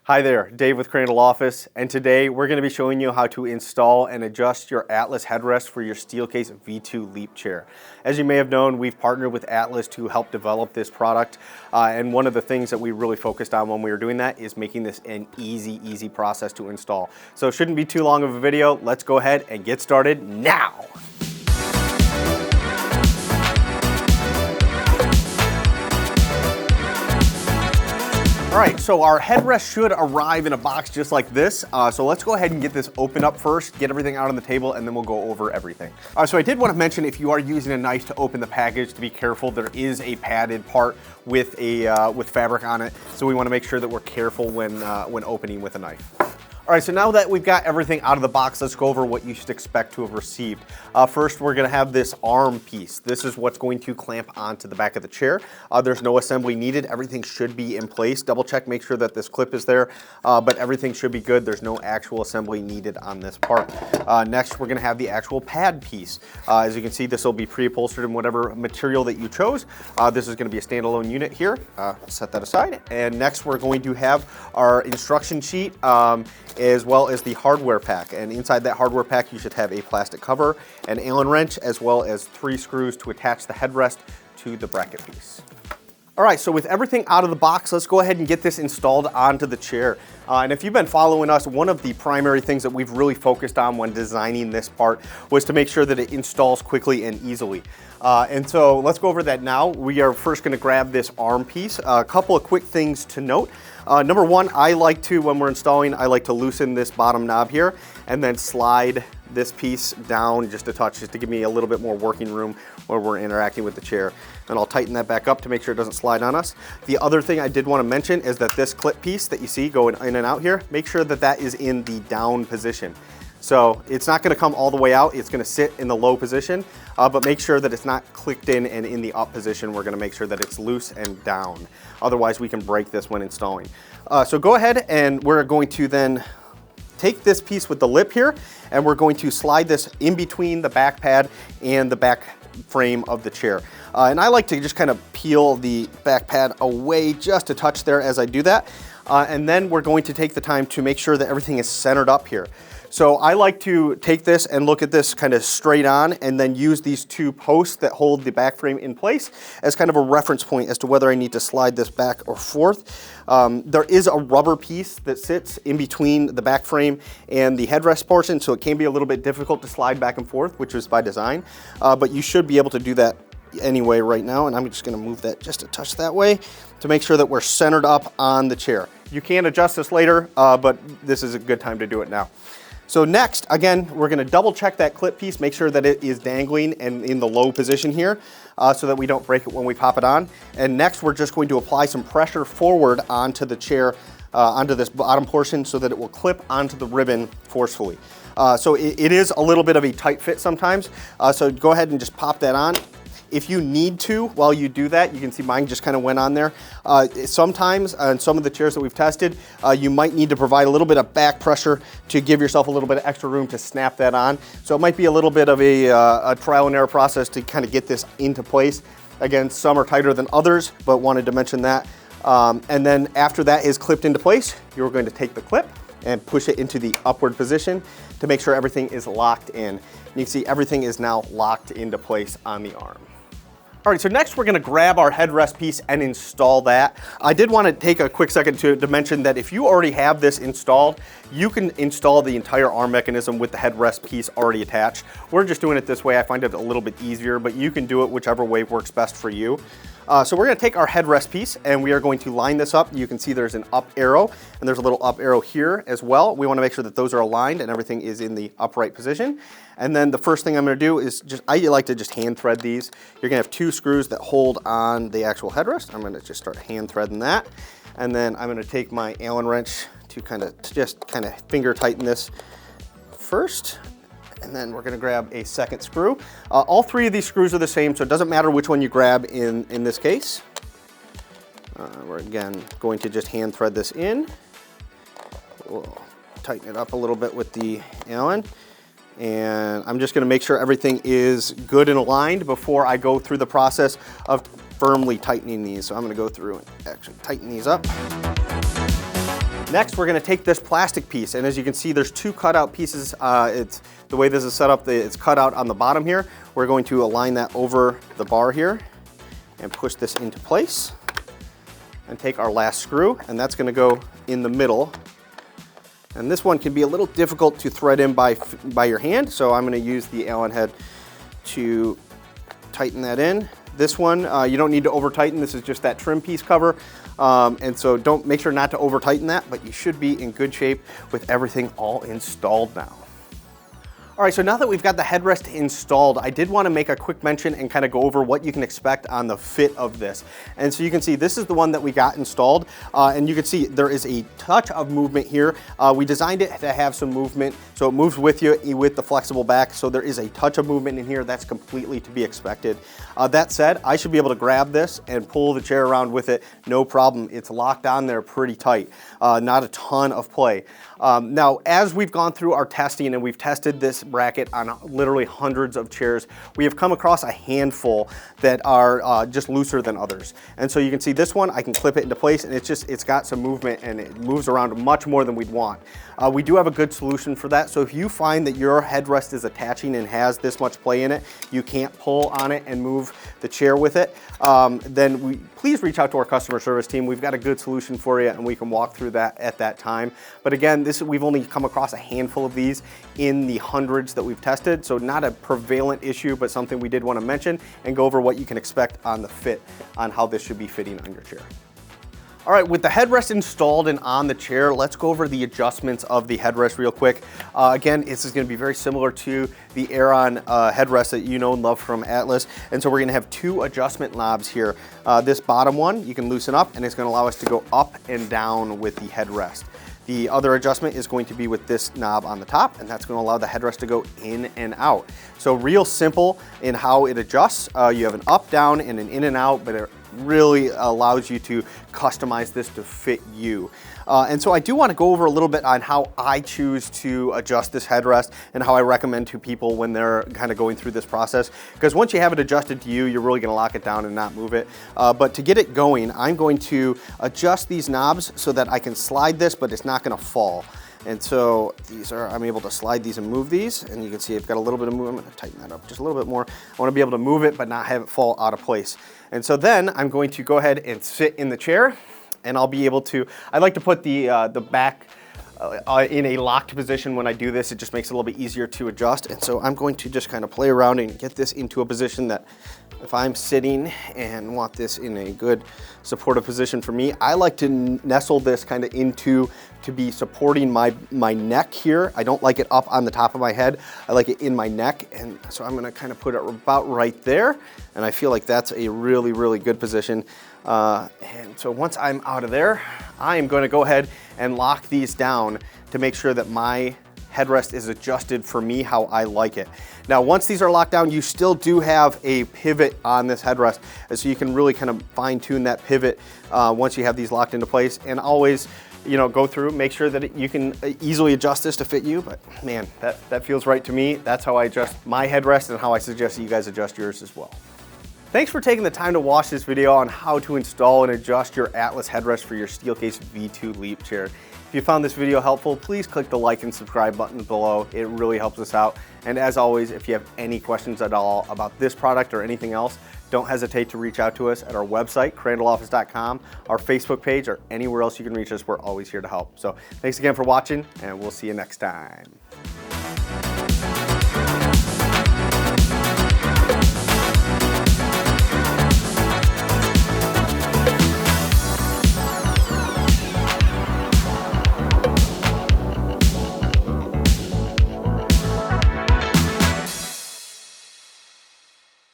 Hi there, Dave with Crandall Office, and today we're going to be showing you how to install and adjust your Atlas headrest for your Steelcase V2 Leap chair. As you may have known, we've partnered with Atlas to help develop this product, and one of the things that we really focused on when we were doing that is making this an easy process to install. So it shouldn't be too long of a video. Let's go ahead and get started now. All right, so our headrest should arrive in a box just like this. So let's go ahead and get this open up first, get everything out on the table, and then we'll go over everything. So I did want to mention, if you are using a knife to open the package, to be careful. There is a padded part with fabric on it, so we want to make sure that we're careful when opening with a knife. All right, so now that we've got everything out of the box, let's go over what you should expect to have received. First, we're gonna have this arm piece. This is what's going to clamp onto the back of the chair. There's no assembly needed. Everything should be in place. Double check, make sure that this clip is there, but everything should be good. There's no actual assembly needed on this part. Next, we're gonna have the actual pad piece. As you can see, this will be pre-upholstered in whatever material that you chose. This is gonna be a standalone unit here. Set that aside. And next, we're going to have our instruction sheet, as well as the hardware pack. And inside that hardware pack, you should have a plastic cover, an Allen wrench, as well as 3 screws to attach the headrest to the bracket piece. All right, so with everything out of the box, let's go ahead and get this installed onto the chair. And if you've been following us, one of the primary things that we've really focused on when designing this part was to make sure that it installs quickly and easily. And so let's go over that now. We are first gonna grab this arm piece. A couple of quick things to note. Number one, when we're installing, I like to loosen this bottom knob here and then slide this piece down just a touch, just to give me a little bit more working room where we're interacting with the chair. And I'll tighten that back up to make sure it doesn't slide on us. The other thing I did want to mention is that this clip piece that you see going in and out here, make sure that that is in the down position. So it's not going to come all the way out, it's going to sit in the low position, but make sure that it's not clicked in and in the up position. We're going to make sure that it's loose and down. Otherwise we can break this when installing. So go ahead, and we're going to then take this piece with the lip here, and we're going to slide this in between the back pad and the back frame of the chair. And I like to just kind of peel the back pad away just a touch there as I do that. And then we're going to take the time to make sure that everything is centered up here. So I like to take this and look at this kind of straight on, and then use these 2 posts that hold the back frame in place as kind of a reference point as to whether I need to slide this back or forth. There is a rubber piece that sits in between the back frame and the headrest portion, so it can be a little bit difficult to slide back and forth, which is by design, but you should be able to do that anyway right now. And I'm just going to move that just a touch that way to make sure that we're centered up on the chair. You can adjust this later, but this is a good time to do it now. So next, again, we're going to double check that clip piece, make sure that it is dangling and in the low position here, so that we don't break it when we pop it on. And next, we're just going to apply some pressure forward onto the chair, onto this bottom portion, so that it will clip onto the ribbon forcefully. So it is a little bit of a tight fit sometimes, so go ahead and just pop that on. If you need to, while you do that, you can see mine just kind of went on there. Sometimes, on some of the chairs that we've tested, you might need to provide a little bit of back pressure to give yourself a little bit of extra room to snap that on. So it might be a little bit of a trial and error process to kind of get this into place. Again, some are tighter than others, but wanted to mention that. And then after that is clipped into place, you're going to take the clip and push it into the upward position to make sure everything is locked in. You can see everything is now locked into place on the arm. All right, so next we're gonna grab our headrest piece and install that. I did wanna take a quick second to mention that if you already have this installed, you can install the entire arm mechanism with the headrest piece already attached. We're just doing it this way. I find it a little bit easier, but you can do it whichever way works best for you. So we're gonna take our headrest piece and we are going to line this up. You can see there's an up arrow and there's a little up arrow here as well. We wanna make sure that those are aligned and everything is in the upright position. And then the first thing I'm gonna do is I like to just hand thread these. You're gonna have 2 screws that hold on the actual headrest. I'm gonna just start hand threading that. And then I'm gonna take my Allen wrench to just kind of finger tighten this first. And then we're gonna grab a second screw. All 3 of these screws are the same, so it doesn't matter which one you grab in this case. We're again going to just hand thread this in. We'll tighten it up a little bit with the Allen. And I'm just gonna make sure everything is good and aligned before I go through the process of firmly tightening these. So I'm gonna go through and actually tighten these up. Next, we're gonna take this plastic piece, and as you can see, there's two cutout pieces. It's the way this is set up, it's cut out on the bottom here. We're going to align that over the bar here and push this into place. And take our last screw, and that's gonna go in the middle. And this one can be a little difficult to thread in by your hand, so I'm gonna use the Allen head to tighten that in. This one, you don't need to over tighten. This is just that trim piece cover. And so make sure not to over tighten that, but you should be in good shape with everything all installed now. All right, so now that we've got the headrest installed, I did want to make a quick mention and kind of go over what you can expect on the fit of this. And so you can see this is the one that we got installed, and you can see there is a touch of movement here. We designed it to have some movement, so it moves with you with the flexible back, so there is a touch of movement in here. That's completely to be expected. That said, I should be able to grab this and pull the chair around with it, no problem. It's locked on there pretty tight, not a ton of play. Now, as we've gone through our testing and we've tested this bracket on literally hundreds of chairs, we have come across a handful that are just looser than others. And so you can see this one, I can clip it into place, and it's got some movement and it moves around much more than we'd want. We do have a good solution for that. So if you find that your headrest is attaching and has this much play in it, you can't pull on it and move the chair with it, then please reach out to our customer service team. We've got a good solution for you, and we can walk through that at that time. But again, we've only come across a handful of these in the hundreds that we've tested, so not a prevalent issue, but something we did want to mention and go over what you can expect on the fit on how this should be fitting on your chair. All right, with the headrest installed and on the chair, let's go over the adjustments of the headrest real quick. Again, this is gonna be very similar to the Aeron headrest that you know and love from Atlas. And so we're gonna have two adjustment knobs here. This bottom one, you can loosen up, and it's gonna allow us to go up and down with the headrest. The other adjustment is going to be with this knob on the top, and that's going to allow the headrest to go in and out. So real simple in how it adjusts. You have an up, down, and an in and out, but it really allows you to customize this to fit you. And so I do want to go over a little bit on how I choose to adjust this headrest and how I recommend to people when they're kind of going through this process. Because once you have it adjusted to you, you're really going to lock it down and not move it. But to get it going, I'm going to adjust these knobs so that I can slide this, but it's not going to fall. And so I'm able to slide these and move these, and you can see I've got a little bit of movement. I'm going to tighten that up just a little bit more. I want to be able to move it, but not have it fall out of place. And so then I'm going to go ahead and sit in the chair, and I'll be able to, I like to put the back in a locked position when I do this. It just makes it a little bit easier to adjust. And so I'm going to just kind of play around and get this into a position that if I'm sitting and want this in a good supportive position for me, I like to nestle this kind of into to be supporting my neck here. I don't like it up on the top of my head. I like it in my neck. And so I'm gonna kind of put it about right there. And I feel like that's a really, really good position. And so once I'm out of there, I am gonna go ahead and lock these down to make sure that my headrest is adjusted for me how I like it. Now, once these are locked down, you still do have a pivot on this headrest, and so you can really kind of fine tune that pivot once you have these locked into place. And always, go through, make sure that you can easily adjust this to fit you. But man, that feels right to me. That's how I adjust my headrest and how I suggest that you guys adjust yours as well. Thanks for taking the time to watch this video on how to install and adjust your Atlas headrest for your Steelcase V2 Leap chair. If you found this video helpful, please click the like and subscribe button below. It really helps us out. And as always, if you have any questions at all about this product or anything else, don't hesitate to reach out to us at our website, crandalloffice.com, our Facebook page, or anywhere else you can reach us. We're always here to help. So thanks again for watching, and we'll see you next time.